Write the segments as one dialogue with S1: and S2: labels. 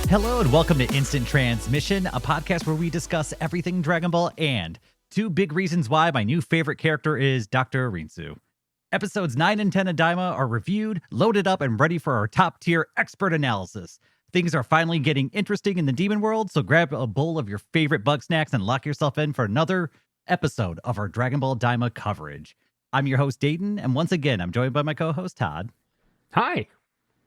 S1: Hello and welcome to Instant Transmission, a podcast where we discuss everything Dragon Ball and 2 big reasons why my new favorite character is Dr. Rinsu. Episodes 9 and 10 of Daima are reviewed, loaded up, and ready for our top-tier expert analysis. Things are finally getting interesting in the demon world, so grab a bowl of your favorite bug snacks and lock yourself in for another episode of our Dragon Ball Daima coverage. I'm your host, Dayton, and once again, I'm joined by my co-host, Todd.
S2: Hi.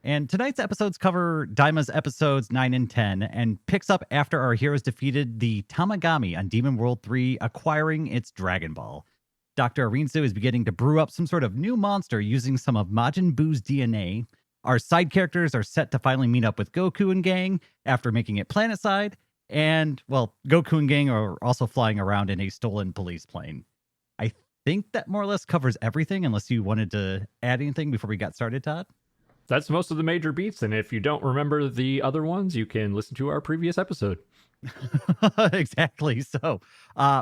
S1: And tonight's episodes cover Daima's episodes 9 and 10 and picks up after our heroes defeated the Tamagami on Demon World 3, acquiring its Dragon Ball. Dr. Rinsu is beginning to brew up some sort of new monster using some of Majin Buu's DNA. Our side characters are set to finally meet up with Goku and gang after making it planetside. And, well, Goku and gang are also flying around in a stolen police plane. I think that more or less covers everything, unless you wanted to add anything before we got started, Todd.
S2: That's most of the major beats, and if you don't remember the other ones, you can listen to our previous episode.
S1: Exactly. So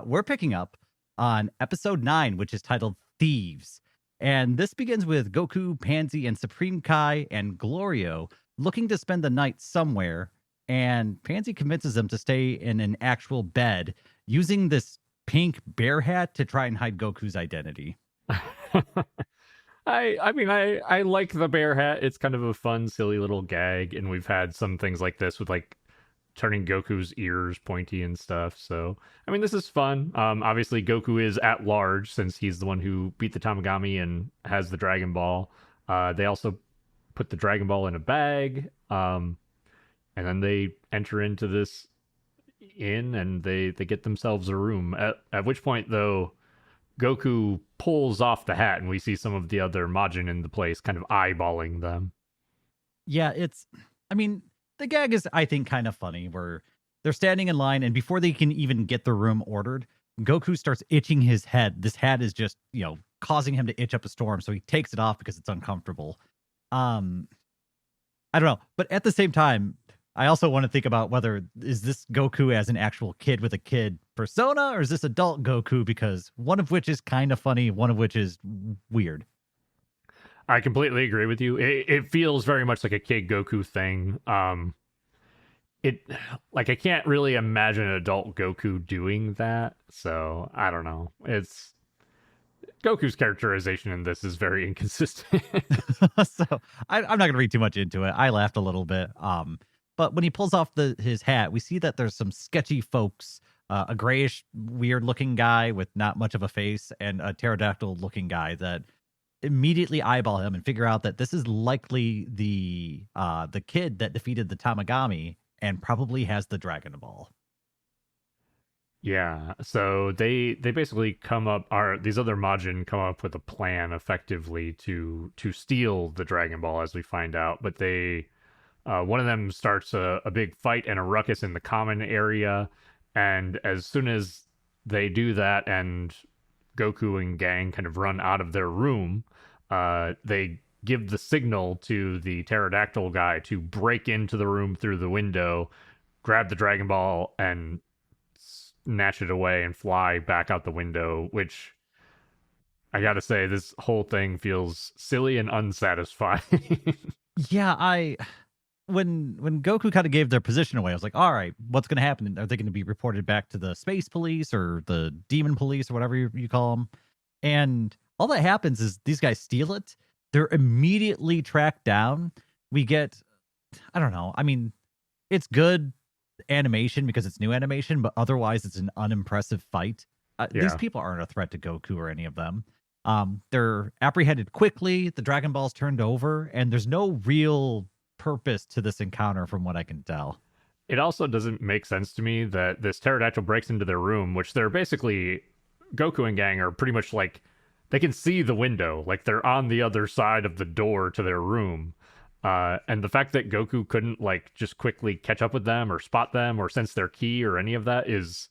S1: we're picking up on episode 9, which is titled Thieves. And this begins with Goku, Pansy, and Supreme Kai and Glorio looking to spend the night somewhere. And Pansy convinces them to stay in an actual bed using this pink bear hat to try and hide Goku's identity.
S2: I like the bear hat. It's kind of a fun, silly little gag, and we've had some things like this with like turning Goku's ears pointy and stuff. So, I mean, this is fun. Obviously, Goku is at large since he's the one who beat the Tamagami and has the Dragon Ball. They also put the Dragon Ball in a bag, and then they enter into this inn and they get themselves a room. At which point, though, Goku pulls off the hat and we see some of the other Majin in the place kind of eyeballing them.
S1: Yeah, the gag is, I think, kind of funny where they're standing in line and before they can even get the room ordered, Goku starts itching his head. This hat is just, causing him to itch up a storm. So he takes it off because it's uncomfortable. I don't know. But at the same time, I also want to think about whether is this Goku as an actual kid with a kid persona, or is this adult Goku, because one of which is kind of funny, one of which is weird.
S2: I completely agree with you. It feels very much like a kid Goku thing. I can't really imagine an adult Goku doing that. So I don't know. It's Goku's characterization in this is very inconsistent.
S1: So I'm not going to read too much into it. I laughed a little bit. But when he pulls off his hat, we see that there's some sketchy folks, a grayish, weird-looking guy with not much of a face, and a pterodactyl-looking guy that immediately eyeball him and figure out that this is likely the kid that defeated the Tamagami and probably has the Dragon Ball.
S2: Yeah, so they basically these other Majin come up with a plan effectively to steal the Dragon Ball, as we find out, but one of them starts a big fight and a ruckus in the common area, and as soon as they do that and Goku and gang kind of run out of their room, they give the signal to the pterodactyl guy to break into the room through the window, grab the Dragon Ball, and snatch it away and fly back out the window, which I gotta say, this whole thing feels silly and unsatisfying.
S1: Yeah, When Goku kind of gave their position away, I was like, all right, what's going to happen? Are they going to be reported back to the space police or the demon police or whatever you call them? And all that happens is these guys steal it. They're immediately tracked down. We get, I don't know. I mean, it's good animation because it's new animation, but otherwise it's an unimpressive fight. These people aren't a threat to Goku or any of them. They're apprehended quickly. The Dragon Ball's turned over, and there's no real purpose to this encounter from what I can tell.
S2: It also doesn't make sense to me that this pterodactyl breaks into their room, which they're basically, Goku and gang are pretty much like, they can see the window, like they're on the other side of the door to their room. And the fact that Goku couldn't like just quickly catch up with them or spot them or sense their key or any of that is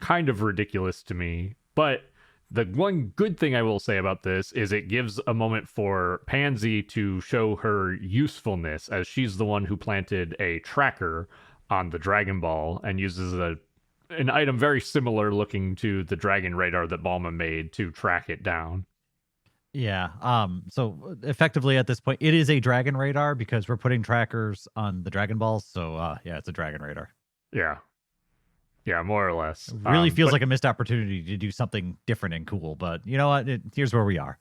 S2: kind of ridiculous to me. But the one good thing I will say about this is it gives a moment for Pansy to show her usefulness, as she's the one who planted a tracker on the Dragon Ball and uses an item very similar looking to the Dragon Radar that Bulma made to track it down.
S1: Yeah. So effectively at this point, it is a dragon radar because we're putting trackers on the Dragon Balls. So yeah, it's a dragon radar.
S2: Yeah. Yeah, more or less.
S1: It really feels
S2: But
S1: like a missed opportunity to do something different and cool. But you know what? Here's where we are.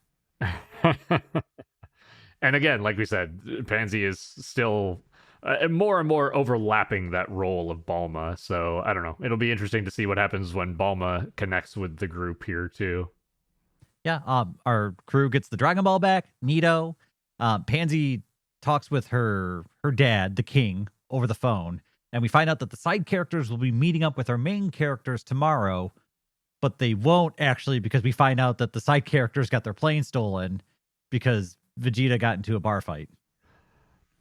S2: and again, like we said, Pansy is still more and more overlapping that role of Balma. So I don't know. It'll be interesting to see what happens when Balma connects with the group here too.
S1: Yeah. Our crew gets the Dragon Ball back. Neato. Pansy talks with her dad, the king, over the phone, and we find out that the side characters will be meeting up with our main characters tomorrow, but they won't actually because we find out that the side characters got their plane stolen because Vegeta got into a bar fight.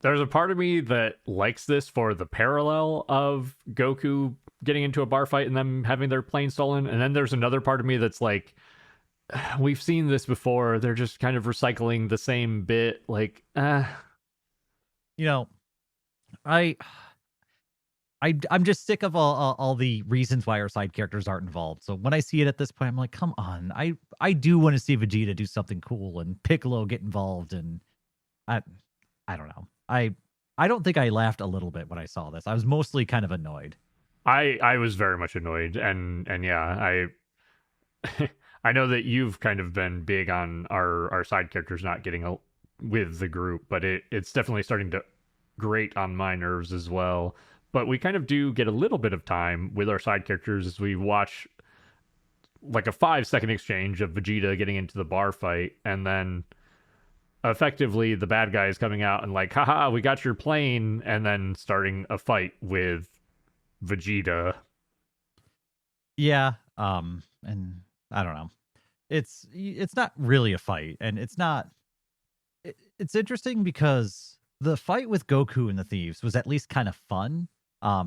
S2: There's a part of me that likes this for the parallel of Goku getting into a bar fight and them having their plane stolen, and then there's another part of me that's like, we've seen this before. They're just kind of recycling the same bit. Like,
S1: You know, I'm just sick of all the reasons why our side characters aren't involved. So when I see it at this point, I'm like, come on. I do want to see Vegeta do something cool and Piccolo get involved, and I don't know. I don't think I laughed a little bit when I saw this. I was mostly kind of annoyed.
S2: I was very much annoyed, and yeah, I know that you've kind of been big on our side characters not getting with the group, but it's definitely starting to grate on my nerves as well. But we kind of do get a little bit of time with our side characters as we watch like a 5-second exchange of Vegeta getting into the bar fight, and then effectively the bad guys coming out and like, haha, we got your plane, and then starting a fight with Vegeta.
S1: Yeah. And I don't know. It's not really a fight, and it's not. It's interesting because the fight with Goku and the thieves was at least kind of fun.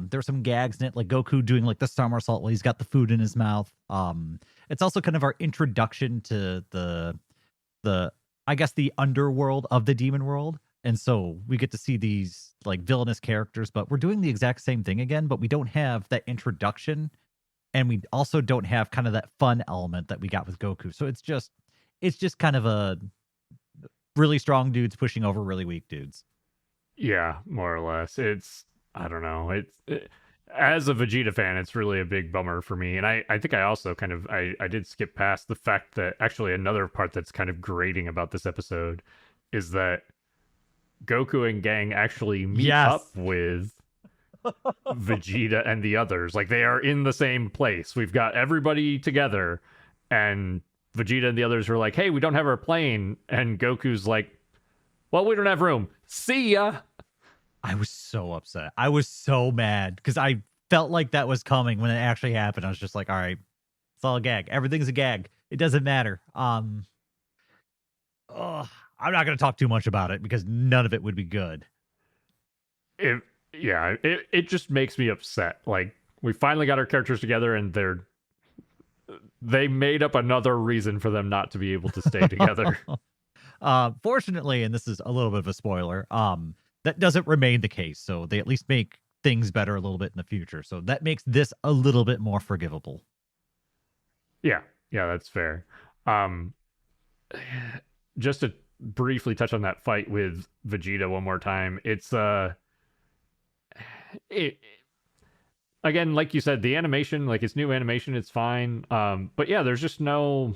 S1: There's some gags in it, like Goku doing like the somersault while he's got the food in his mouth. It's also kind of our introduction to the I guess the underworld of the demon world. And so we get to see these like villainous characters, but we're doing the exact same thing again, but we don't have that introduction. And we also don't have kind of that fun element that we got with Goku. So it's just kind of a really strong dudes pushing over really weak dudes.
S2: Yeah, more or less. I don't know. As a Vegeta fan, it's really a big bummer for me. And I think I also kind of I did skip past the fact that actually another part that's kind of grating about this episode is that Goku and gang actually meet up with Vegeta and the others. Like, they are in the same place. We've got everybody together, and Vegeta and the others are like, hey, we don't have our plane. And Goku's like, well, we don't have room. See ya.
S1: I was so upset. I was so mad because I felt like that was coming when it actually happened. I was just like, all right, it's all a gag. Everything's a gag. It doesn't matter. I'm not going to talk too much about it because none of it would be good.
S2: It just makes me upset. Like, we finally got our characters together, and they made up another reason for them not to be able to stay together.
S1: Fortunately, and this is a little bit of a spoiler, that doesn't remain the case. So they at least make things better a little bit in the future. So that makes this a little bit more forgivable.
S2: Yeah, that's fair. Just to briefly touch on that fight with Vegeta one more time, it's again, like you said, the animation, like, it's new animation, it's fine. But yeah, there's just it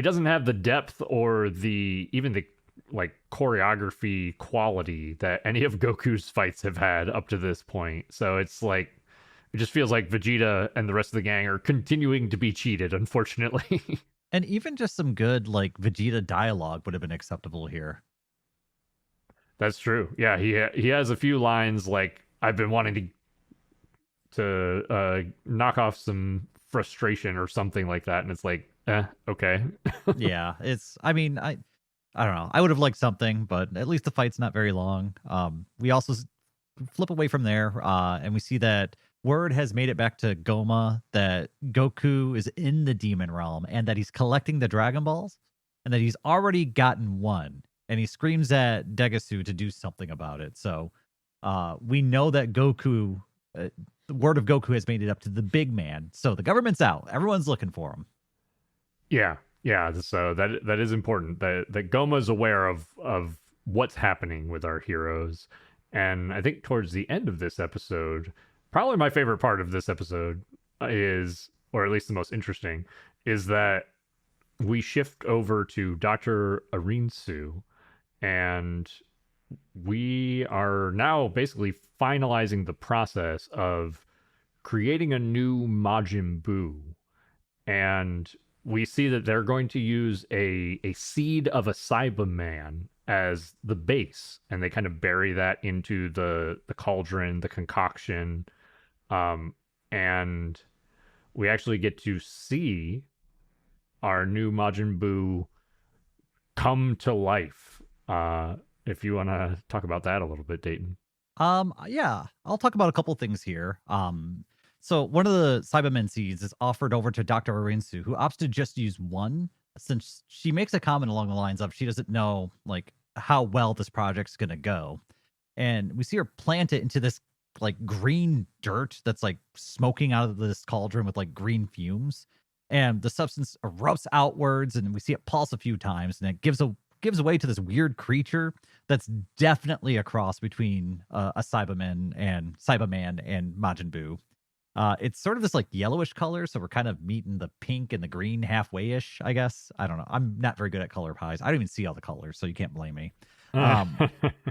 S2: doesn't have the depth or even the like choreography quality that any of Goku's fights have had up to this point. So it's like, it just feels like Vegeta and the rest of the gang are continuing to be cheated, unfortunately.
S1: And even just some good like Vegeta dialogue would have been acceptable here.
S2: That's true. Yeah, he has a few lines like, I've been wanting to knock off some frustration or something like that, and it's like, okay.
S1: Yeah, I don't know. I would have liked something, but at least the fight's not very long. We also flip away from there, and we see that word has made it back to Goma that Goku is in the demon realm and that he's collecting the Dragon Balls and that he's already gotten one. And he screams at Degasu to do something about it. So we know that Goku, the word of Goku has made it up to the big man. So the government's out. Everyone's looking for him.
S2: Yeah. Yeah, so that is important. That Goma's aware of what's happening with our heroes. And I think towards the end of this episode, probably my favorite part of this episode is, or at least the most interesting, is that we shift over to Dr. Arinsu, and we are now basically finalizing the process of creating a new Majin Buu. And we see that they're going to use a seed of a Cyberman as the base, and they kind of bury that into the cauldron, the concoction, and we actually get to see our new Majin Buu come to life. If you want to talk about that a little bit, Dayton.
S1: Yeah, I'll talk about a couple things here. So one of the Cybermen seeds is offered over to Dr. Arinsu, who opts to just use one, since she makes a comment along the lines of she doesn't know like how well this project's gonna go. And we see her plant it into this like green dirt that's like smoking out of this cauldron with like green fumes. And the substance erupts outwards, and we see it pulse a few times, and it gives way to this weird creature that's definitely a cross between a Cyberman and Majin Buu. It's sort of this like yellowish color, so we're kind of meeting the pink and the green halfway-ish, I guess. I don't know. I'm not very good at color pies. I don't even see all the colors, so you can't blame me. Um,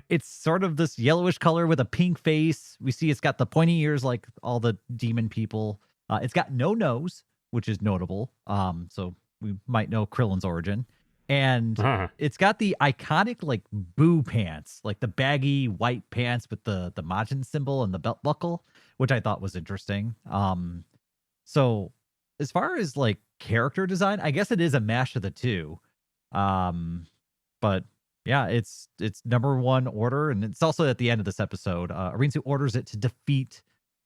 S1: it's sort of this yellowish color with a pink face. We see it's got the pointy ears like all the demon people. It's got no nose, which is notable. So we might know Krillin's origin. And it's got the iconic like Boo pants, like the baggy white pants with the Majin symbol and the belt buckle, which I thought was interesting. So as far as like character design, I guess it is a mash of the two. But yeah, it's number one order, and it's also at the end of this episode. Arinsu orders it to defeat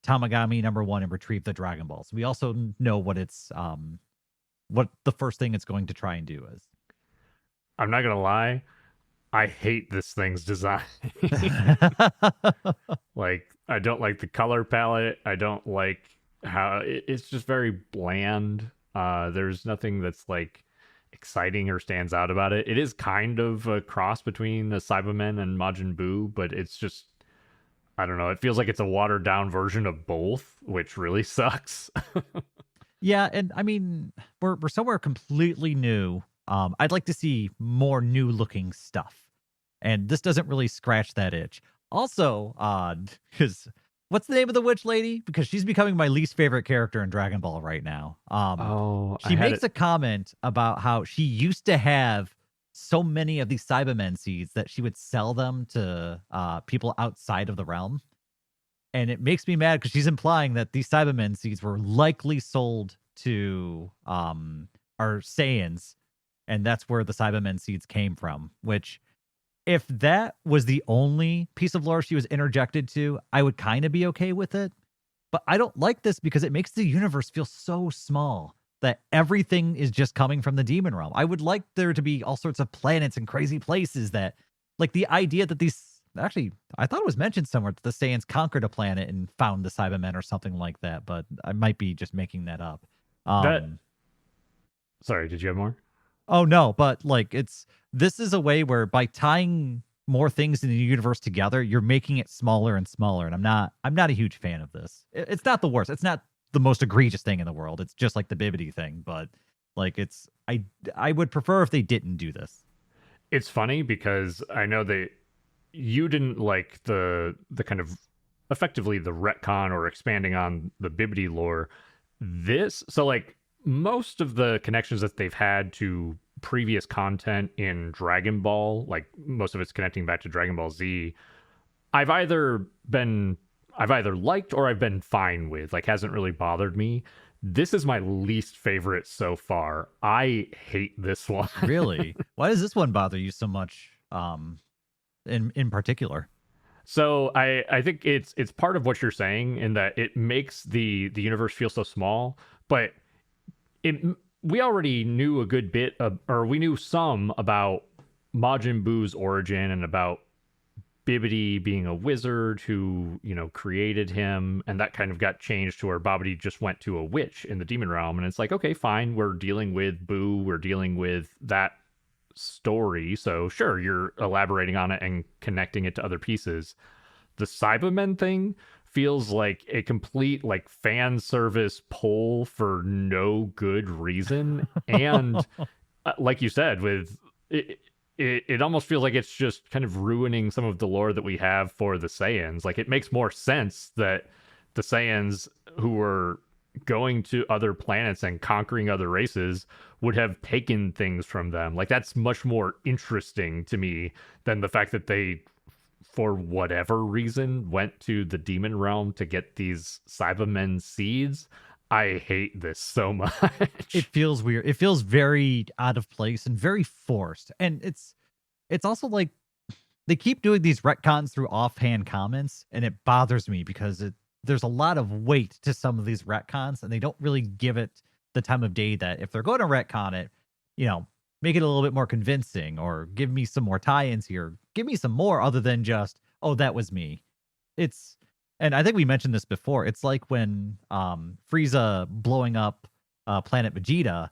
S1: Tamagami number one and retrieve the Dragon Balls. We also know what it's what the first thing it's going to try and do is.
S2: I'm not gonna lie, I hate this thing's design. Like, I don't like the color palette. I don't like how it's just very bland. There's nothing that's like exciting or stands out about it. It is kind of a cross between the Cybermen and Majin Buu, but it's just, I don't know. It feels like it's a watered down version of both, which really sucks.
S1: Yeah, and I mean, we're somewhere completely new. I'd like to see more new looking stuff, and this doesn't really scratch that itch. Also, because what's the name of the witch lady? Because she's becoming my least favorite character in Dragon Ball right now. She makes a comment about how she used to have so many of these Cybermen seeds that she would sell them to people outside of the realm. And it makes me mad because she's implying that these Cybermen seeds were likely sold to our Saiyans, and that's where the Cybermen seeds came from. Which, if that was the only piece of lore she was interjected to, I would kind of be okay with it. But I don't like this because it makes the universe feel so small that everything is just coming from the demon realm. I would like there to be all sorts of planets and crazy places that, like the idea that these, actually, I thought it was mentioned somewhere that the Saiyans conquered a planet and found the Cybermen or something like that, but I might be just making that up.
S2: Sorry, did you have more?
S1: Oh no, but like this is a way where by tying more things in the universe together, you're making it smaller and smaller. And I'm not a huge fan of this. It's not the worst. It's not the most egregious thing in the world. It's just like the Bibbidi thing, but like I would prefer if they didn't do this.
S2: It's funny because I know that you didn't like the kind of effectively the retcon or expanding on the Bibbidi lore. So like most of the connections that they've had to previous content in Dragon Ball, like most of it's connecting back to Dragon Ball Z, I've either liked or I've been fine with, like hasn't really bothered me. This is my least favorite so far. I hate this one.
S1: Really? Why does this one bother you so much in particular?
S2: So I think it's part of what you're saying in that it makes the universe feel so small, but we already knew a good bit of, or we knew some about Majin Buu's origin and about Bibbidi being a wizard who, created him, and that kind of got changed to where Bobbidi just went to a witch in the demon realm. And it's like, okay, fine, we're dealing with Boo, we're dealing with that story. So sure, you're elaborating on it and connecting it to other pieces. The Cybermen thing feels like a complete like fan service pull for no good reason. And like you said, with it almost feels like it's just kind of ruining some of the lore that we have for the Saiyans. Like, it makes more sense that the Saiyans who were going to other planets and conquering other races would have taken things from them. Like, that's much more interesting to me than the fact that they, for whatever reason, went to the demon realm to get these Cybermen seeds. I hate this so much.
S1: It feels weird. It feels very out of place and very forced. And it's also like they keep doing these retcons through offhand comments, and it bothers me because there's a lot of weight to some of these retcons, and they don't really give it the time of day that if they're going to retcon it, make it a little bit more convincing, or give me some more tie-ins here. Give me some more other than just, oh, that was me. And I think we mentioned this before. It's like when Frieza blowing up planet Vegeta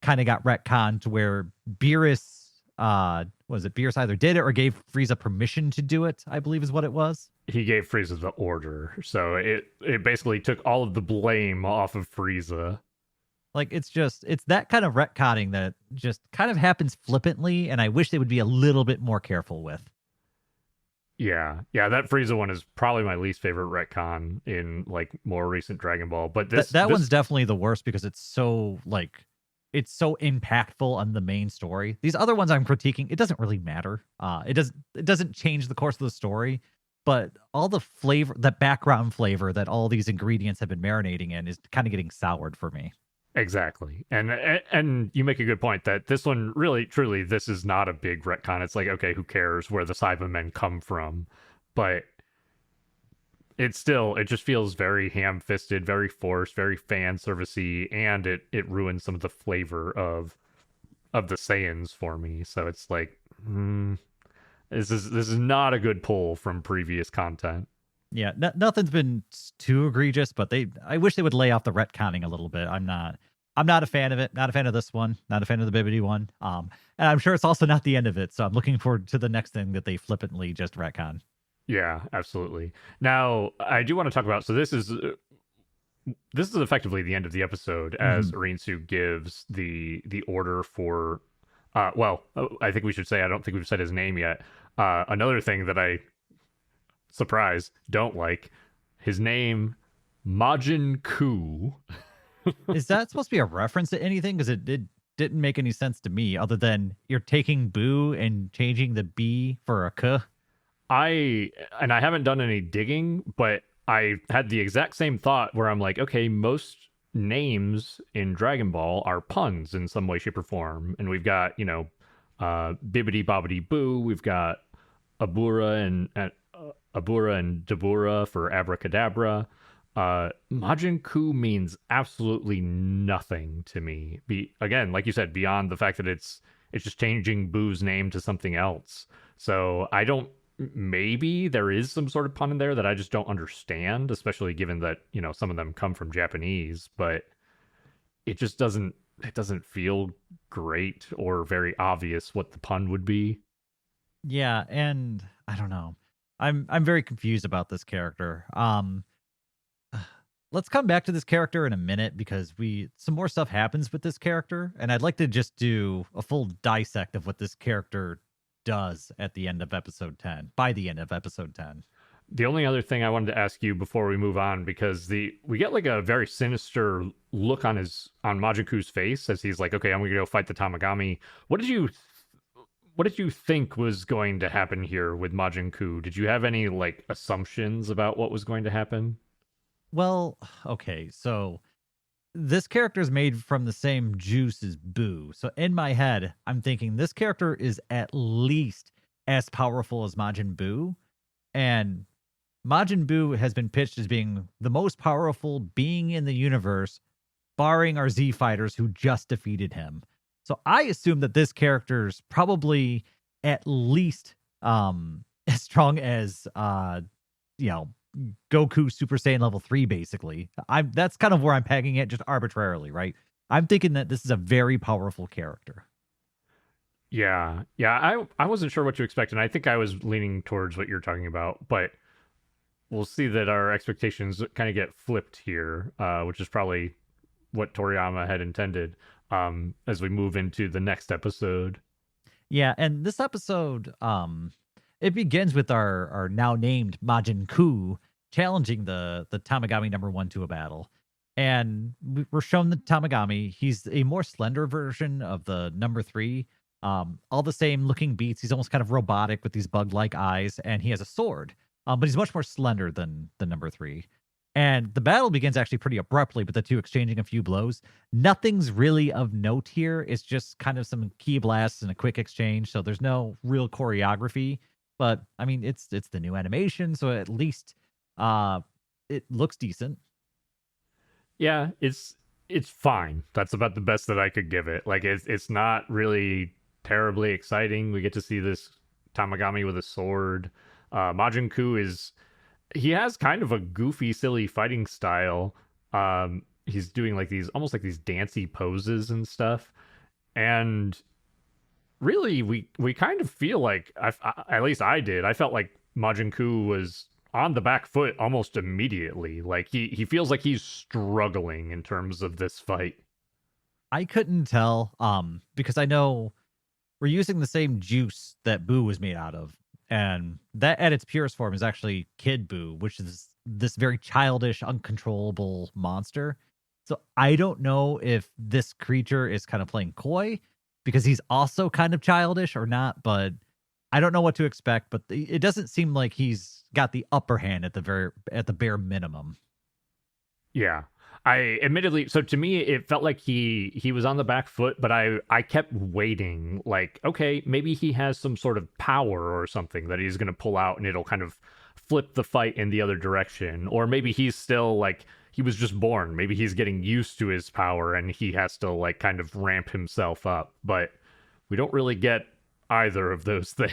S1: kind of got retconned to where Beerus, Beerus either did it or gave Frieza permission to do it, I believe is what it was.
S2: He gave Frieza the order. So it basically took all of the blame off of Frieza.
S1: Like, it's that kind of retconning that just kind of happens flippantly, and I wish they would be a little bit more careful with.
S2: Yeah, that Frieza one is probably my least favorite retcon in like more recent Dragon Ball. But this
S1: one's definitely the worst because it's so impactful on the main story. These other ones I'm critiquing, it doesn't really matter. It doesn't change the course of the story, but all the flavor, that background flavor that all these ingredients have been marinating in is kind of getting soured for me.
S2: Exactly. And you make a good point that this one really, truly, this is not a big retcon. It's like, okay, who cares where the Cybermen come from? But it just feels very ham-fisted, very forced, very fan servicey, and it ruins some of the flavor of the Saiyans for me. So it's like, this is not a good pull from previous content.
S1: Yeah, nothing's been too egregious, but I wish they would lay off the retconning a little bit. I'm not a fan of it. Not a fan of this one. Not a fan of the Bibbidi one. And I'm sure it's also not the end of it. So I'm looking forward to the next thing that they flippantly just retcon.
S2: Yeah, absolutely. Now, I do want to talk about. So this is effectively the end of the episode as Rinsu gives the order for. I think we should say I don't think we've said his name yet. Another thing that I don't like his name, Majin Ku.
S1: Is that supposed to be a reference to anything? Because it didn't make any sense to me other than you're taking Boo and changing the B for a K.
S2: I haven't done any digging, but I had the exact same thought where I'm like, okay, most names in Dragon Ball are puns in some way, shape, or form. And we've got, Bibbidi Bobbidi Boo. We've got Abura and Dabura for abracadabra. Majin Ku means absolutely nothing to me. Again, like you said, beyond the fact that it's just changing Boo's name to something else. So maybe there is some sort of pun in there that I just don't understand, especially given that, some of them come from Japanese, but it just doesn't feel great or very obvious what the pun would be.
S1: Yeah, and I don't know. I'm very confused about this character. Let's come back to this character in a minute because some more stuff happens with this character, and I'd like to just do a full dissect of what this character does at the end of episode 10. By the end of episode 10.
S2: The only other thing I wanted to ask you before we move on, because we get like a very sinister look on Majin Ku's face as he's like, okay, I'm gonna go fight the Tamagami. What did you think was going to happen here with Majin Ku? Did you have any like assumptions about what was going to happen?
S1: Well, okay, so this character is made from the same juice as Boo. So in my head, I'm thinking this character is at least as powerful as Majin Buu. And Majin Buu has been pitched as being the most powerful being in the universe, barring our Z fighters who just defeated him. So I assume that this character's probably at least as strong as you know, Goku Super Saiyan level 3 basically. That's kind of where I'm pegging it just arbitrarily, right? I'm thinking that this is a very powerful character.
S2: Yeah. I wasn't sure what to expect, and I think I was leaning towards what you're talking about, but we'll see that our expectations kind of get flipped here, which is probably what Toriyama had intended as we move into the next episode.
S1: Yeah, and this episode, it begins with our now named Majin Ku challenging the Tamagami number one to a battle. And we're shown the Tamagami. He's a more slender version of the number three. All the same looking beats. He's almost kind of robotic with these bug-like eyes, and he has a sword. But he's much more slender than the number three. And the battle begins actually pretty abruptly, with the two exchanging a few blows. Nothing's really of note here. It's just kind of some key blasts and a quick exchange. So there's no real choreography. But I mean, it's the new animation, so at least it looks decent.
S2: Yeah, it's fine. That's about the best that I could give it. Like it's not really terribly exciting. We get to see this Tamagami with a sword. Majin Ku he has kind of a goofy, silly fighting style. He's doing like these almost like these dancey poses and stuff. And really, we kind of feel like at least I did. I felt like Majin Ku was on the back foot almost immediately. Like he feels like he's struggling in terms of this fight.
S1: I couldn't tell because I know we're using the same juice that Boo was made out of. And that at its purest form is actually Kid Boo, which is this very childish, uncontrollable monster. So I don't know if this creature is kind of playing coy because he's also kind of childish or not, but I don't know what to expect. But it doesn't seem like he's got the upper hand at the bare minimum.
S2: Yeah. I admittedly, so to me it felt like he was on the back foot, but I kept waiting, like, okay, maybe he has some sort of power or something that he's going to pull out and it'll kind of flip the fight in the other direction. Or maybe he's still like he was just born, maybe he's getting used to his power and he has to like kind of ramp himself up. But we don't really get either of those things.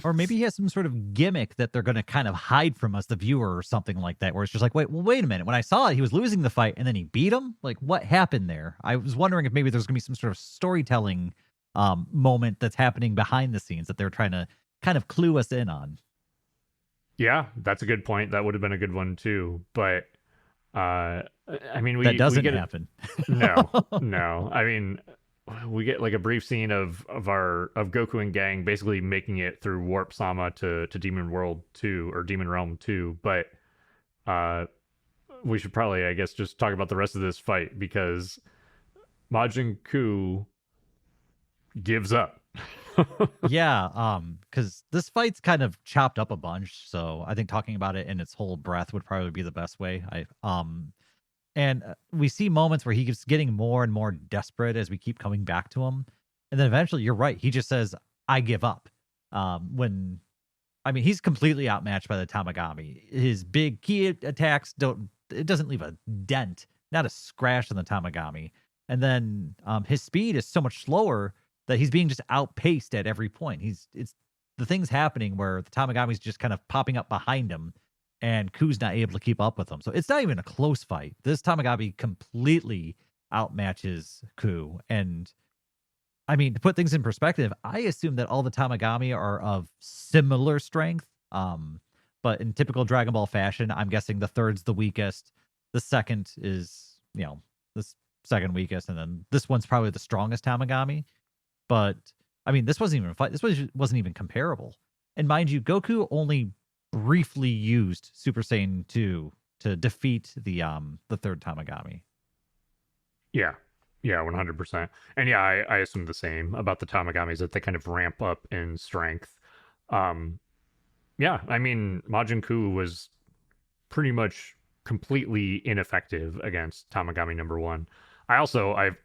S1: Or maybe he has some sort of gimmick that they're going to kind of hide from us, the viewer, or something like that, where it's just like, wait a minute. When I saw it, he was losing the fight and then he beat him. Like, what happened there? I was wondering if maybe there's going to be some sort of storytelling moment that's happening behind the scenes that they're trying to kind of clue us in on.
S2: Yeah, that's a good point. That would have been a good one too. But I mean,
S1: that doesn't
S2: we get
S1: happen.
S2: No. I mean, we get like a brief scene of Goku and gang basically making it through Warp Sama to Demon World 2 or Demon Realm 2, but we should probably, I guess, just talk about the rest of this fight because Majin Ku gives up.
S1: Yeah, because this fight's kind of chopped up a bunch, so I think talking about it in its whole breath would probably be the best way. And we see moments where he keeps getting more and more desperate as we keep coming back to him. And then eventually, you're right. He just says, I give up. When, I mean, he's completely outmatched by the Tamagami. His big key attacks it doesn't leave a dent, not a scratch on the Tamagami. And then his speed is so much slower that he's being just outpaced at every point. It's the things happening where the Tamagami's just kind of popping up behind him and Ku's not able to keep up with him. So it's not even a close fight. This Tamagami completely outmatches Ku. And I mean, to put things in perspective, I assume that all the Tamagami are of similar strength. But in typical Dragon Ball fashion, I'm guessing the third's the weakest. The second is, the second weakest. And then this one's probably the strongest Tamagami. But I mean, this wasn't even a fight. This wasn't even comparable. And mind you, Goku only briefly used Super Saiyan 2 to defeat the third Tamagami.
S2: Yeah, 100%. And yeah, I assume the same about the Tamagamis, that they kind of ramp up in strength. Yeah, I mean, Majin Ku was pretty much completely ineffective against Tamagami number one. I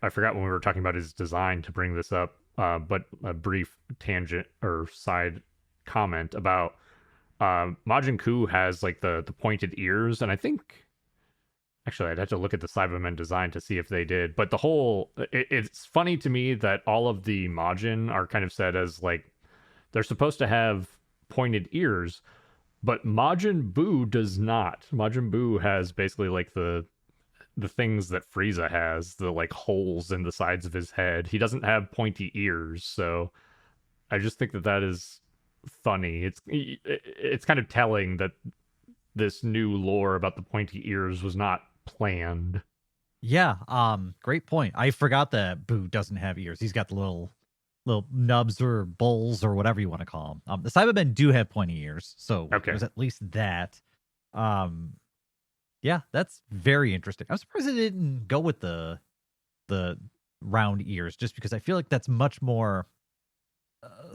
S2: forgot when we were talking about his design to bring this up, but a brief tangent or side comment about Majin Ku has like the pointed ears, and I think actually I'd have to look at the Cybermen design to see if they did. But it's funny to me that all of the Majin are kind of said as like they're supposed to have pointed ears, but Majin Buu does not. Majin Buu has basically like the things that Frieza has, the like holes in the sides of his head. He doesn't have pointy ears, so I just think that that is funny. It's kind of telling that this new lore about the pointy ears was not planned.
S1: Yeah, great point. I forgot that Boo doesn't have ears. He's got the little nubs or bowls or whatever you want to call them. The Cybermen do have pointy ears, so
S2: Okay.
S1: there's at least that. Um, yeah, that's very interesting. I'm surprised they didn't go with the round ears, just because I feel like that's much more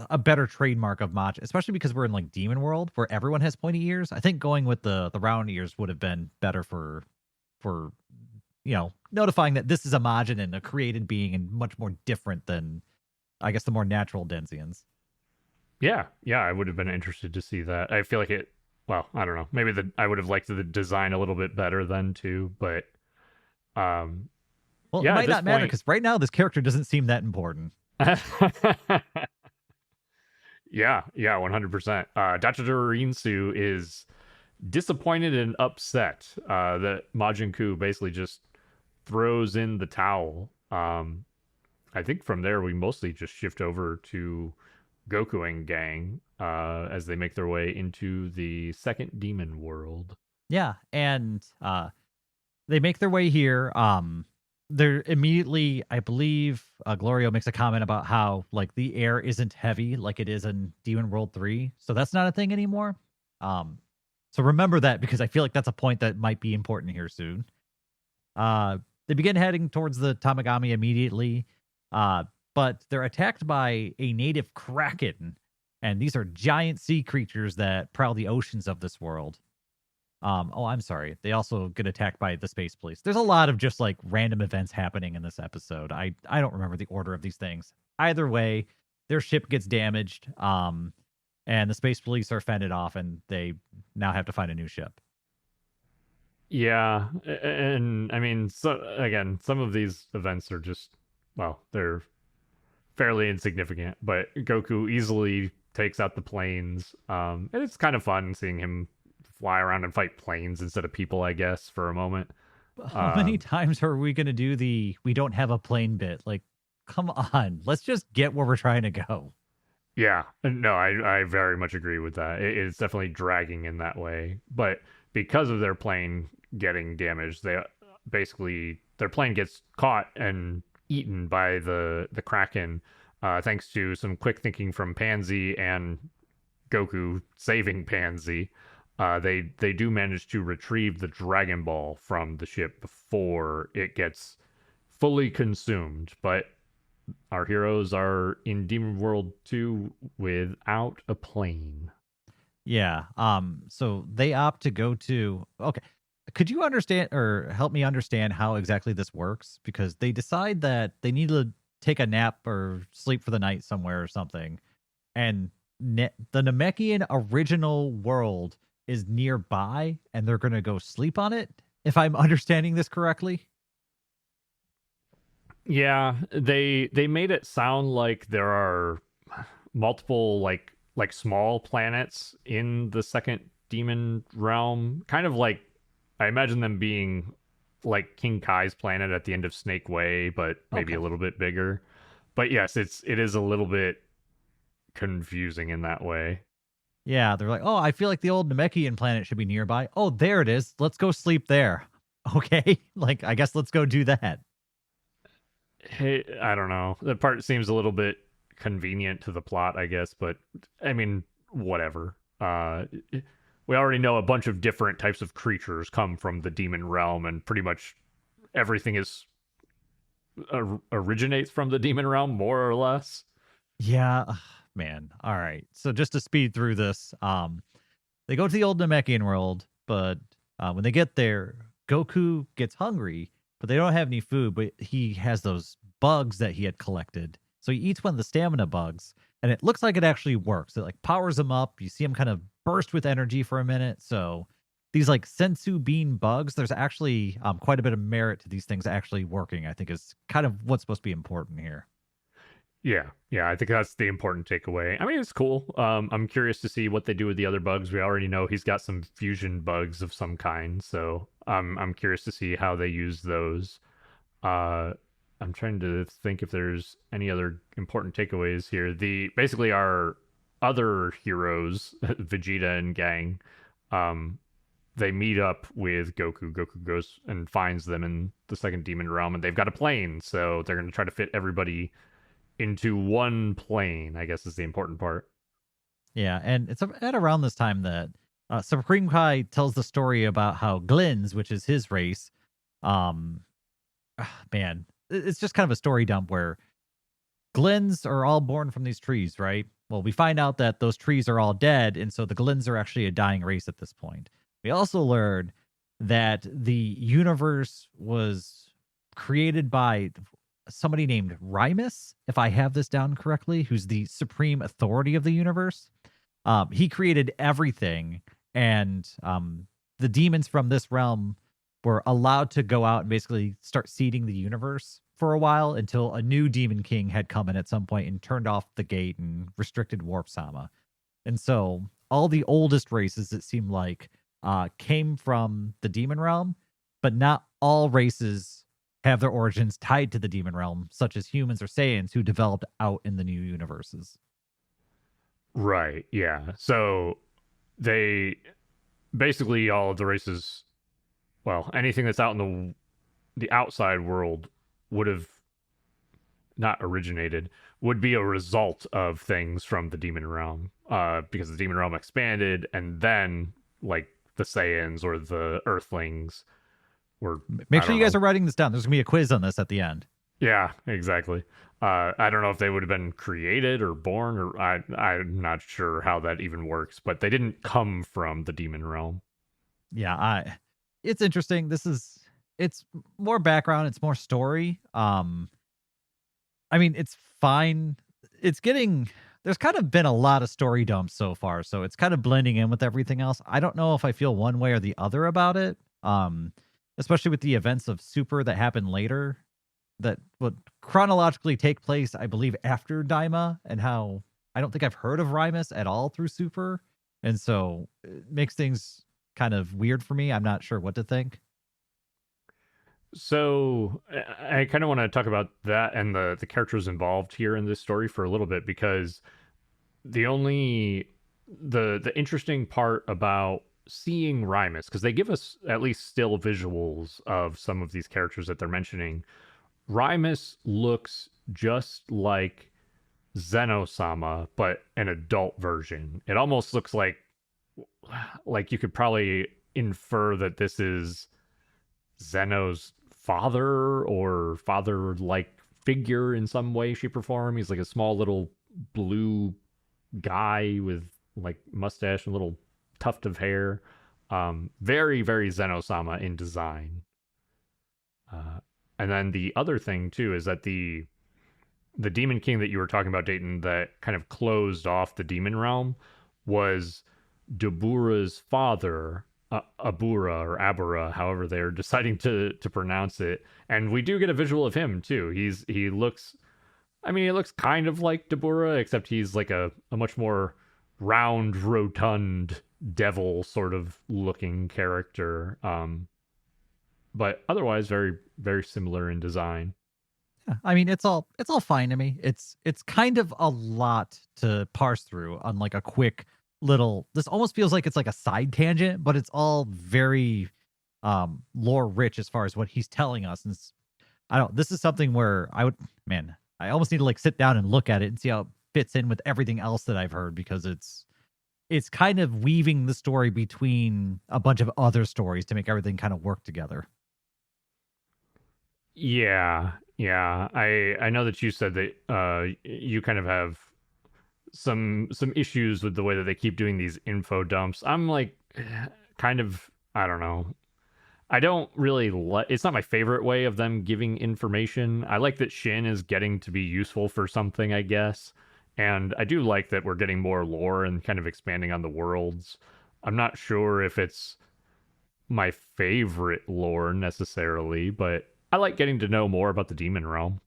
S1: a better trademark of Mach, especially because we're in like Demon World where everyone has pointy ears. I think going with the round ears would have been better for notifying that this is a Majin and a created being and much more different than, I guess, the more natural Denzians.
S2: Yeah, I would have been interested to see that. I feel like it. Well, I don't know. Maybe I would have liked the design a little bit better then too. But
S1: Well, it
S2: yeah, at
S1: might
S2: this
S1: not matter
S2: point,
S1: because right now this character doesn't seem that important.
S2: yeah, 100%. Dr. Dorinsu is disappointed and upset that Majin Ku basically just throws in the towel. I think from there we mostly just shift over to Goku and gang as they make their way into the second demon world.
S1: Yeah, and they make their way here. They're immediately, I believe, Glorio makes a comment about how like the air isn't heavy like it is in Demon World 3, so that's not a thing anymore. So remember that, because I feel like that's a point that might be important here soon. They begin heading towards the Tamagami immediately, but they're attacked by a native kraken, and these are giant sea creatures that prowl the oceans of this world. I'm sorry. They also get attacked by the space police. There's a lot of just like random events happening in this episode. I don't remember the order of these things. Either way, their ship gets damaged, and the space police are fended off, and they now have to find a new ship.
S2: Yeah, and I mean, so again, some of these events are just, well, they're fairly insignificant, but Goku easily takes out the planes. And it's kind of fun seeing him fly around and fight planes instead of people, I guess, for a moment.
S1: How many times are we going to do the we don't have a plane bit? Like, come on. Let's just get where we're trying to go.
S2: Yeah, no, I very much agree with that. It's definitely dragging in that way, but because of their plane getting damaged, they basically their plane gets caught and eaten by the kraken, thanks to some quick thinking from Pansy and Goku saving Pansy. They do manage to retrieve the Dragon Ball from the ship before it gets fully consumed, but our heroes are in Demon World 2 without a plane.
S1: Yeah. So they opt to go to okay. Could you understand or help me understand how exactly this works? Because they decide that they need to take a nap or sleep for the night somewhere or something. And the Namekian original world is nearby, and they're going to go sleep on it, if I'm understanding this correctly.
S2: Yeah, they made it sound like there are multiple like small planets in the second demon realm, kind of like I imagine them being like King Kai's planet at the end of Snake Way, but maybe
S1: Okay.
S2: a little bit bigger. But yes, it is a little bit confusing in that way.
S1: Yeah, they're like, oh, I feel like the old Namekian planet should be nearby. Oh, there it is. Let's go sleep there. Okay. Like, I guess let's go do that.
S2: Hey, I don't know. That part seems a little bit convenient to the plot, I guess, but I mean, whatever. We already know a bunch of different types of creatures come from the demon realm, and pretty much everything is originates from the demon realm, more or less.
S1: Yeah, man. All right. So just to speed through this, they go to the old Namekian world, but when they get there, Goku gets hungry, but they don't have any food. But he has those bugs that he had collected, so he eats one of the stamina bugs, and it looks like it actually works. It like powers him up. You see him kind of burst with energy for a minute. So these like sensu bean bugs, there's actually quite a bit of merit to these things actually working. I think is kind of what's supposed to be important here.
S2: Yeah, I think that's the important takeaway. I mean, it's cool. I'm curious to see what they do with the other bugs. We already know he's got some fusion bugs of some kind, so I'm curious to see how they use those. Uh, I'm trying to think if there's any other important takeaways here. The basically our other heroes, Vegeta and gang, um, they meet up with Goku. Goku goes and finds them in the second demon realm, and they've got a plane, so they're going to try to fit everybody into one plane, I guess is the important part.
S1: Yeah, and it's at around this time that Supreme Kai tells the story about how Glins, which is his race, um, man, it's just kind of a story dump where Glins are all born from these trees, right? Well, we find out that those trees are all dead, and so the Glins are actually a dying race at this point. We also learn that the universe was created by somebody named Rymus, if I have this down correctly, who's the supreme authority of the universe. He created everything, and the demons from this realm were allowed to go out and basically start seeding the universe for a while until a new demon king had come in at some point and turned off the gate and restricted Warp Sama. And so all the oldest races, it seemed like, came from the demon realm, but not all races have their origins tied to the demon realm, such as humans or Saiyans who developed out in the new universes.
S2: Right. Yeah. So they basically all of the races, well, anything that's out in the outside world would have not originated, would be a result of things from the demon realm. Because the demon realm expanded, and then like the Saiyans or the Earthlings were.
S1: Make
S2: I
S1: sure
S2: don't
S1: you guys
S2: know.
S1: are writing this down. There's gonna be a quiz on this at the end.
S2: Yeah, exactly. I don't know if they would have been created or born, or I'm not sure how that even works, but they didn't come from the demon realm.
S1: Yeah, it's interesting. It's more background, it's more story. I mean, it's fine. It's getting there's kind of been a lot of story dumps so far, so it's kind of blending in with everything else. I don't know if I feel one way or the other about it. Especially with the events of Super that happen later that would chronologically take place, I believe, after Daima, and how I don't think I've heard of Rymus at all through Super. And so it makes things kind of weird for me. I'm not sure what to think.
S2: So I kind of want to talk about that and the characters involved here in this story for a little bit, because the only the interesting part about seeing Rymus, because they give us at least still visuals of some of these characters that they're mentioning. Rymus looks just like Zeno-sama, but an adult version. It almost looks like you could probably infer that this is Zeno's father or father-like figure in some way, shape, or form. He's like a small little blue guy with like mustache and little tuft of hair. Very, very Zeno-sama in design. Uh, and then the other thing too is that the Demon King that you were talking about, Dayton, that kind of closed off the demon realm was Dabura's father, Abura or Abura, however they're deciding to pronounce it. And we do get a visual of him too. He looks, I mean, he looks kind of like Dabura, except he's like a much more round, rotund devil sort of looking character. But otherwise, very very similar in design.
S1: Yeah, I mean, it's all fine to me. It's kind of a lot to parse through on like a quick little. This almost feels like it's like a side tangent, but it's all very lore rich as far as what he's telling us. And I don't. This is something where man, I almost need to like sit down and look at it and see how it fits in with everything else that I've heard, because it's kind of weaving the story between a bunch of other stories to make everything kind of work together.
S2: Yeah, yeah. I know that you said that you kind of have some issues with the way that they keep doing these info dumps. I'm like kind of, I don't know. I don't really like, it's not my favorite way of them giving information. I like that Shin is getting to be useful for something, I guess. And I do like that we're getting more lore and kind of expanding on the worlds. I'm not sure if it's my favorite lore necessarily, but I like getting to know more about the demon realm.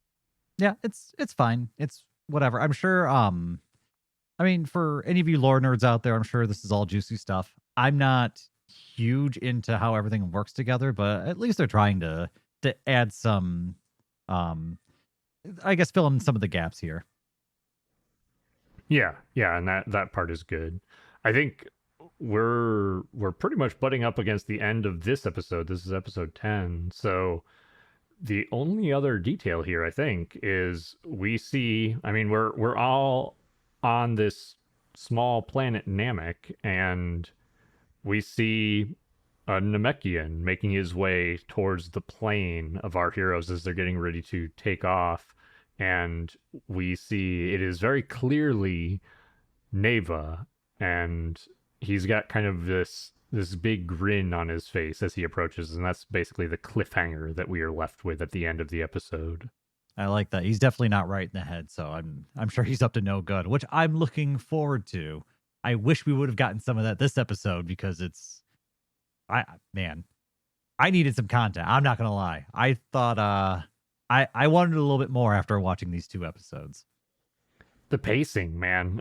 S1: Yeah, it's fine. It's whatever. I'm sure. I mean, for any of you lore nerds out there, I'm sure this is all juicy stuff. I'm not huge into how everything works together, but at least they're trying to add some, um, I guess, fill in some of the gaps here.
S2: Yeah, yeah, and that part is good. I think we're pretty much butting up against the end of this episode. This is episode 10. So the only other detail here, I think, is we see, I mean, we're all on this small planet Namek, and we see a Namekian making his way towards the plane of our heroes as they're getting ready to take off. And we see it is very clearly Neva, and he's got kind of this big grin on his face as he approaches, and that's basically the cliffhanger that we are left with at the end of the episode.
S1: I like that. He's definitely not right in the head, so I'm sure he's up to no good, which I'm looking forward to. I wish we would have gotten some of that this episode because man, I needed some content. I'm not gonna lie. I thought I wanted a little bit more after watching these 2 episodes.
S2: The pacing, man.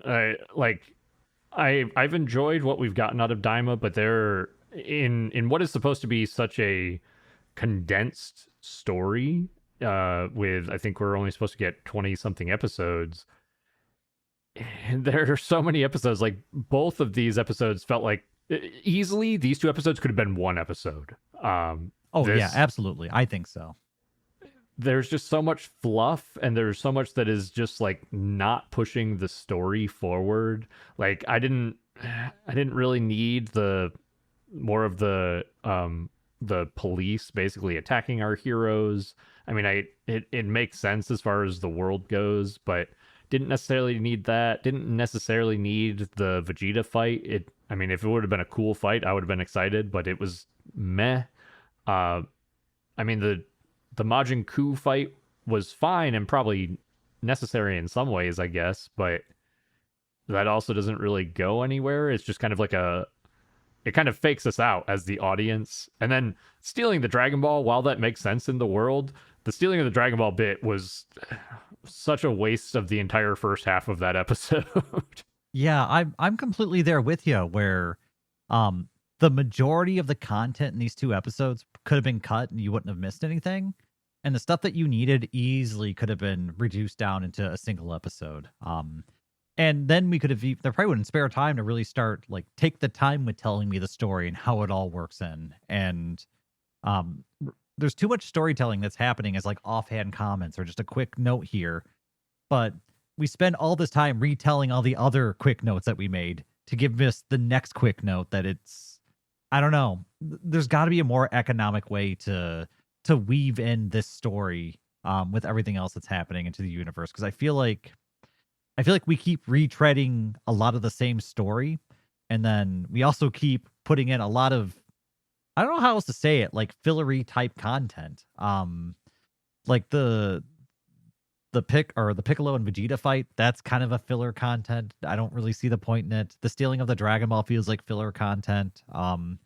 S2: I've enjoyed what we've gotten out of Daima, but they're in what is supposed to be such a condensed story. With I think we're only supposed to get 20 something episodes. And there are so many episodes. Like both of these episodes felt like easily these 2 episodes could have been 1 episode.
S1: Yeah, absolutely. I think so.
S2: There's just so much fluff, and there's so much that is just like not pushing the story forward. Like I didn't really need more of the police basically attacking our heroes. I mean, it makes sense as far as the world goes, but didn't necessarily need that. Didn't necessarily need the Vegeta fight. I mean, if it would have been a cool fight, I would have been excited, but it was meh. I mean, the Majin Ku fight was fine and probably necessary in some ways, I guess, but that also doesn't really go anywhere. It's just kind of like it kind of fakes us out as the audience. And then stealing the Dragon Ball, while that makes sense in the world, the stealing of the Dragon Ball bit was such a waste of the entire first half of that episode.
S1: Yeah, I'm completely there with you where the majority of the content in these 2 episodes could have been cut and you wouldn't have missed anything. And the stuff that you needed easily could have been reduced down into a single episode. And then we could have, there probably wouldn't spare time to really start, like, take the time with telling me the story and how it all works in. And there's too much storytelling that's happening as like offhand comments or just a quick note here. But we spend all this time retelling all the other quick notes that we made to give us the next quick note that it's, I don't know. There's got to be a more economic way to weave in this story with everything else that's happening into the universe, because I feel like we keep retreading a lot of the same story, and then we also keep putting in a lot of, I don't know how else to say it, like fillery type content. Like the Piccolo and Vegeta fight, that's kind of a filler content. I don't really see the point in it. The stealing of the Dragon Ball feels like filler content. And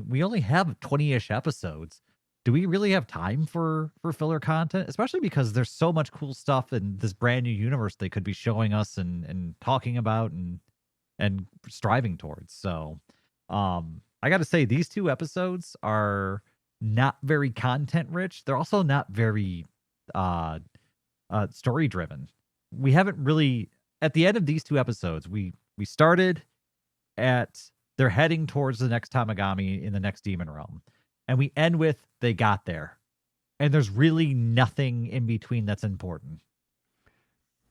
S1: we only have 20-ish episodes. Do we really have time for filler content? Especially because there's so much cool stuff in this brand new universe they could be showing us and talking about and striving towards. So, I got to say, these 2 episodes are not very content rich. They're also not very story driven. We haven't really, at the end of these 2 episodes, we started at they're heading towards the next Tamagami in the next demon realm, and we end with they got there, and there's really nothing in between that's important.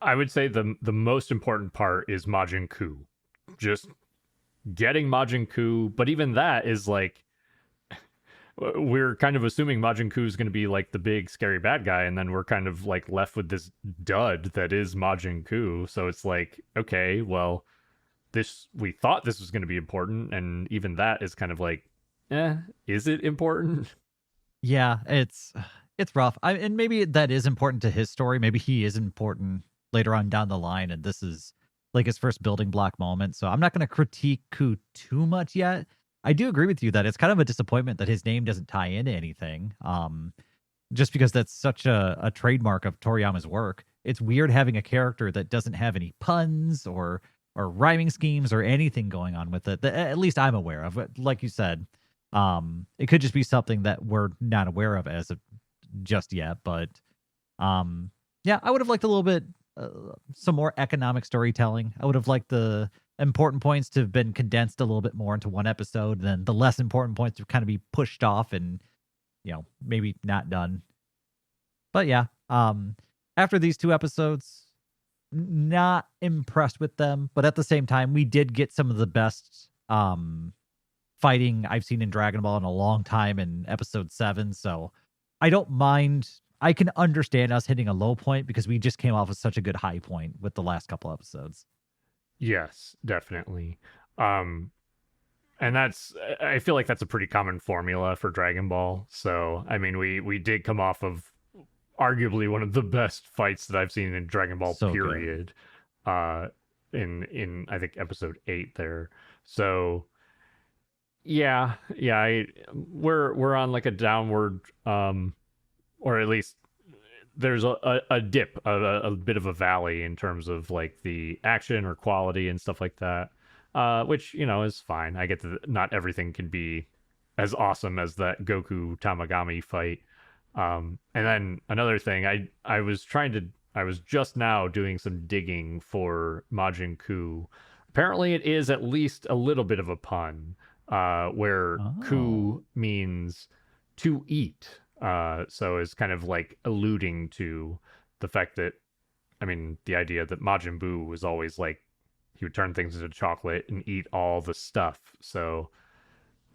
S2: I would say the most important part is Majin Ku, just getting Majin Ku, but even that is like, we're kind of assuming Majin Ku is going to be like the big scary bad guy, and then we're kind of like left with this dud that is Majin Ku. So it's like, okay, well, we thought this was going to be important, and even that is kind of like, is it important?
S1: Yeah, it's rough. And maybe that is important to his story. Maybe he is important later on down the line, and this is like his first building block moment. So I'm not going to critique Ku too much yet. I do agree with you that it's kind of a disappointment that his name doesn't tie into anything. just because that's such a trademark of Toriyama's work. It's weird having a character that doesn't have any puns or rhyming schemes or anything going on with it that at least I'm aware of. But like you said, it could just be something that we're not aware of as of just yet. But yeah, I would have liked a little bit some more economic storytelling. I would have liked the important points to have been condensed a little bit more into one episode, then the less important points to kind of be pushed off and maybe not done. But yeah, after these two episodes, not impressed with them, but at the same time, we did get some of the best fighting I've seen in Dragon Ball in a long time in episode 7. So I don't mind. I can understand us hitting a low point because we just came off of such a good high point with the last couple episodes.
S2: Yes, definitely. And I feel like that's a pretty common formula for Dragon Ball. So, I mean, we did come off of arguably one of the best fights that I've seen in Dragon Ball
S1: So
S2: period. In I think episode 8 there. So, yeah, we're on like a downward or at least there's a dip, a bit of a valley in terms of like the action or quality and stuff like that, which is fine. I get that not everything can be as awesome as that Goku Tamagami fight. And then another thing, I was just now doing some digging for Majin Ku. Apparently, it is at least a little bit of a pun, where Ku means to eat. So it's kind of like alluding to the fact that, I mean, the idea that Majin Buu was always like, he would turn things into chocolate and eat all the stuff. So,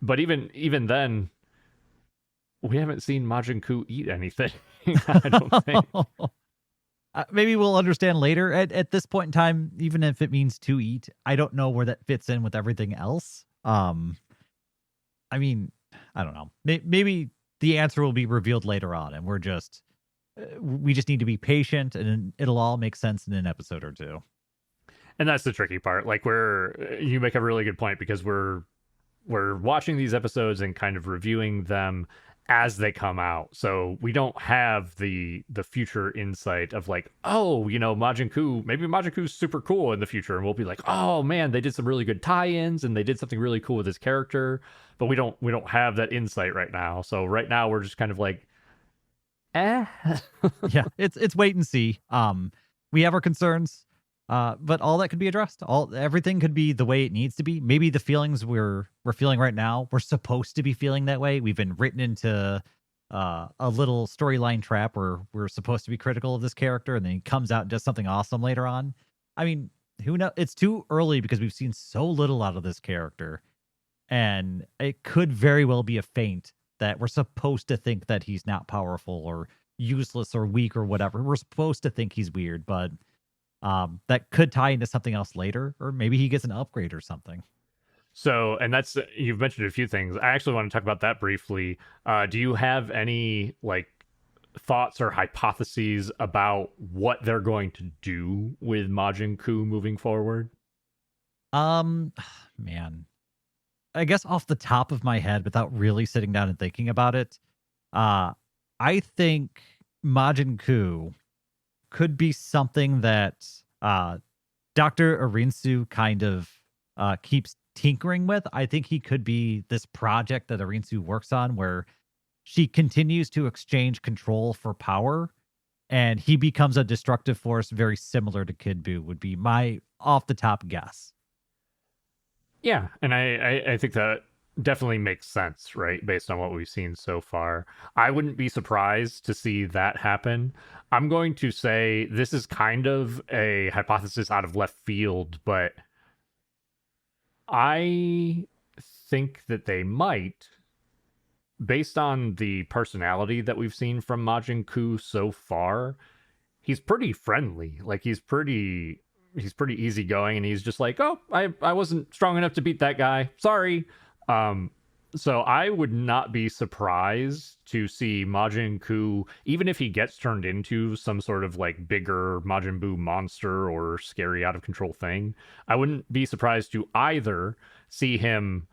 S2: but even then, we haven't seen Majin Ku eat anything. I don't think.
S1: Maybe we'll understand later. At this point in time, even if it means to eat, I don't know where that fits in with everything else. I mean, I don't know. Maybe the answer will be revealed later on, and we just need to be patient, and it'll all make sense in an episode or two.
S2: And that's the tricky part. Like, you make a really good point, because we're watching these episodes and kind of reviewing them as they come out. So we don't have the future insight of like, oh, Majin Kuu's super cool in the future, and we'll be like, oh man, they did some really good tie-ins and they did something really cool with his character. But we don't have that insight right now. So right now we're just kind of like,
S1: yeah, it's wait and see. We have our concerns, but all that could be addressed. Everything could be the way it needs to be. Maybe the feelings we're feeling right now, we're supposed to be feeling that way. We've been written into a little storyline trap where we're supposed to be critical of this character, and then he comes out and does something awesome later on. I mean, who knows? It's too early because we've seen so little out of this character, and it could very well be a feint that we're supposed to think that he's not powerful or useless or weak or whatever. We're supposed to think he's weird, but that could tie into something else later, or maybe he gets an upgrade or something.
S2: So, and you've mentioned a few things. I actually want to talk about that briefly. Do you have any like thoughts or hypotheses about what they're going to do with Majin Ku moving forward?
S1: Man, I guess off the top of my head, without really sitting down and thinking about it, I think Majin Ku could be something that Dr. Arinsu kind of keeps tinkering with. I think he could be this project that Arinsu works on where she continues to exchange control for power, and he becomes a destructive force very similar to Kid Buu, would be my off the top guess.
S2: Yeah, and I think that definitely makes sense, right? Based on what we've seen so far. I wouldn't be surprised to see that happen. I'm going to say this is kind of a hypothesis out of left field, but I think that they might, based on the personality that we've seen from Majin Ku so far. He's pretty friendly. Like, he's pretty easygoing, and he's just like, oh, I wasn't strong enough to beat that guy. Sorry. So I would not be surprised to see Majin Ku, even if he gets turned into some sort of like bigger Majin Buu monster or scary out of control thing, I wouldn't be surprised to either see him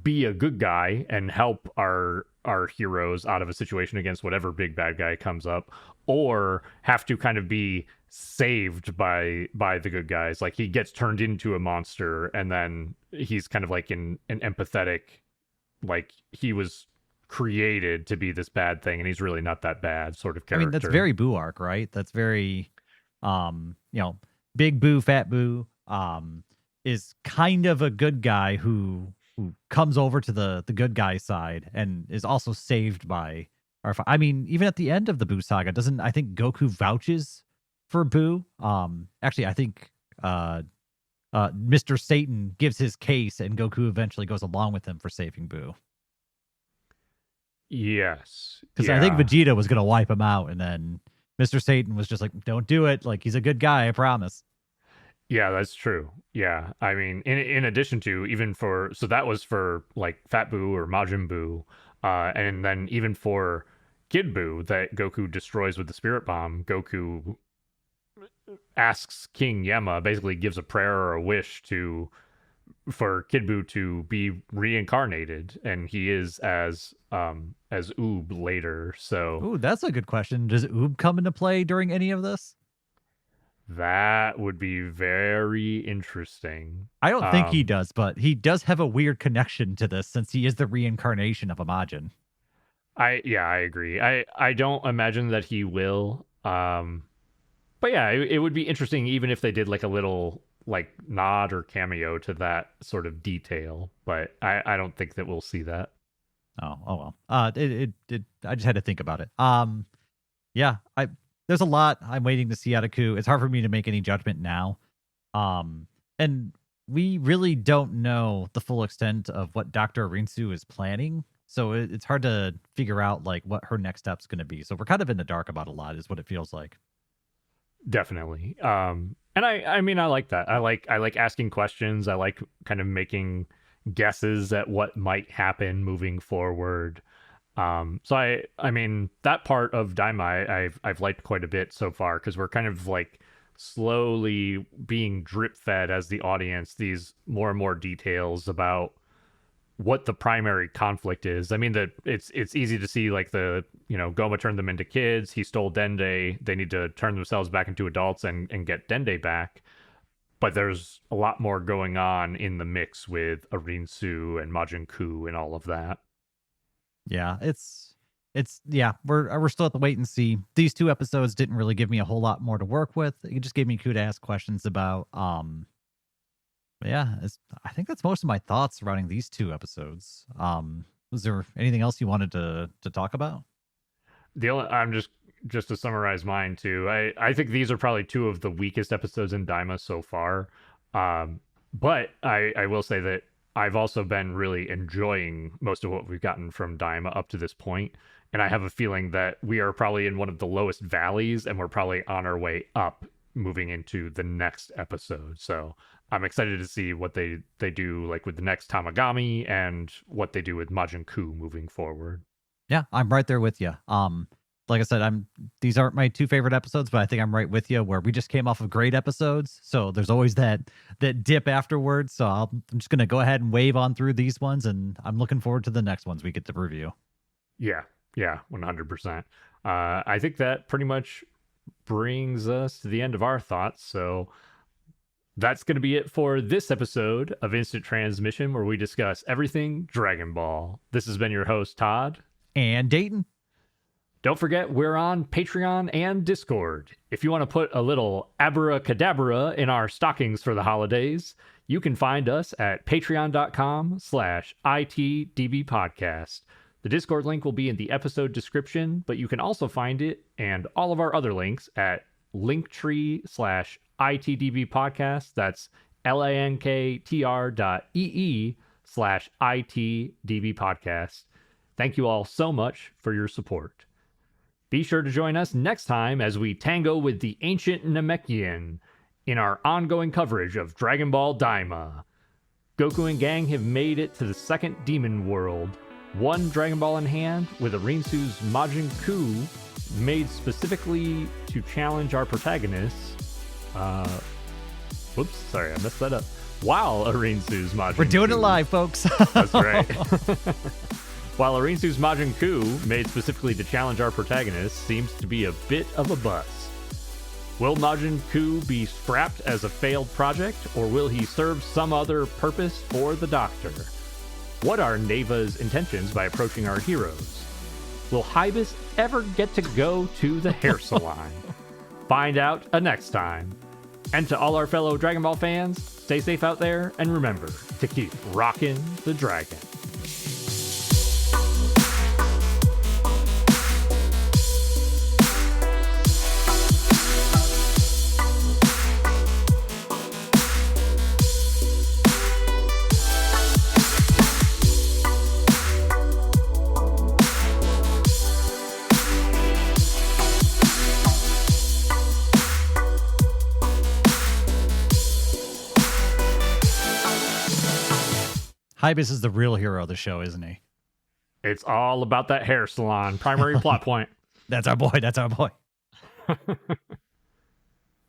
S2: be a good guy and help our our heroes out of a situation against whatever big bad guy comes up, or have to kind of be saved by the good guys. Like he gets turned into a monster, and then he's kind of like in an empathetic, like he was created to be this bad thing, and he's really not that bad sort of character.
S1: I mean, that's very Boo arc, right? That's very, big Boo, fat Boo, is kind of a good guy who comes over to the good guy side and is also saved by I mean, even at the end of the Boo saga, I think Goku vouches for Boo? Actually, I think Mr. Satan gives his case, and Goku eventually goes along with him for saving Boo.
S2: Yes.
S1: Because I think Vegeta was going to wipe him out, and then Mr. Satan was just like, don't do it. Like, he's a good guy, I promise.
S2: Yeah, that's true. Yeah. I mean, in addition to so that was for like Fat Boo or Majin Buu. And then even for Kid Buu that Goku destroys with the Spirit Bomb, Goku asks King Yama, basically gives a prayer or a wish for Kid Buu to be reincarnated, and he is as Oob later. So,
S1: ooh, that's a good question. Does Oob come into play during any of this?
S2: That would be very interesting.
S1: I don't think he does, but he does have a weird connection to this since he is the reincarnation of a Majin.
S2: I agree. I don't imagine that he will. But yeah, it would be interesting even if they did like a little like nod or cameo to that sort of detail. But I don't think that we'll see that.
S1: Oh well. I just had to think about it. There's a lot I'm waiting to see out of Ku. It's hard for me to make any judgment now. And we really don't know the full extent of what Dr. Rinsu is planning. So it's hard to figure out like what her next step's going to be. So we're kind of in the dark about a lot is what it feels like.
S2: Definitely. And I mean, I like that. I like asking questions. I like kind of making guesses at what might happen moving forward. So I mean that part of Daima I've liked quite a bit so far, because we're kind of like slowly being drip fed as the audience these more and more details about what the primary conflict is. I mean that it's easy to see like Goma turned them into kids. He stole Dende. They need to turn themselves back into adults and get Dende back. But there's a lot more going on in the mix with Arinsu and Majin Ku and all of that.
S1: Yeah, we're still at the wait and see. These 2 episodes didn't really give me a whole lot more to work with. It just gave me Ku to ask questions about. I think that's most of my thoughts surrounding these 2 episodes. Was there anything else you wanted to talk about?
S2: I'm just to summarize mine too. I think these are probably 2 of the weakest episodes in Daima so far. But I will say that I've also been really enjoying most of what we've gotten from Daima up to this point. And I have a feeling that we are probably in one of the lowest valleys, and we're probably on our way up moving into the next episode. So I'm excited to see what they do like with the next Tamagami and what they do with Majin Ku moving forward.
S1: Yeah, I'm right there with you. Like I said, these aren't my 2 favorite episodes, but I think I'm right with you where we just came off of great episodes. So there's always that dip afterwards. So I'm just going to go ahead and wave on through these ones, and I'm looking forward to the next ones we get to review.
S2: Yeah, 100%. I think that pretty much brings us to the end of our thoughts. So that's going to be it for this episode of Instant Transmission, where we discuss everything Dragon Ball. This has been your host, Todd.
S1: And Dayton.
S2: Don't forget, we're on Patreon and Discord. If you want to put a little abracadabra in our stockings for the holidays, you can find us at patreon.com/ITDBpodcast. The Discord link will be in the episode description, but you can also find it and all of our other links at linktree/ITDBpodcast. That's linktr.ee/ITDBpodcast. Thank you all so much for your support. Be sure to join us next time as we tango with the ancient Namekian in our ongoing coverage of Dragon Ball Daima. Goku and gang have made it to the second demon world, one Dragon Ball in hand with Arinsu's Majin Ku made specifically to challenge our protagonists. Whoops, sorry, I messed that up. While Arinsu's Majin
S1: We're doing
S2: Ku.
S1: it live, folks.
S2: That's right. while Arinsu's Majin coup, made specifically to challenge our protagonist, seems to be a bit of a bust. Will Majin Coup be scrapped as a failed project, or will he serve some other purpose for the Doctor? What are Neva's intentions by approaching our heroes? Will Hybis ever get to go to the hair salon? Find out next time. And to all our fellow Dragon Ball fans, stay safe out there, and remember to keep rocking the dragon.
S1: Hybis is the real hero of the show, isn't he?
S2: It's all about that hair salon. Primary plot point.
S1: That's our boy. That's our boy.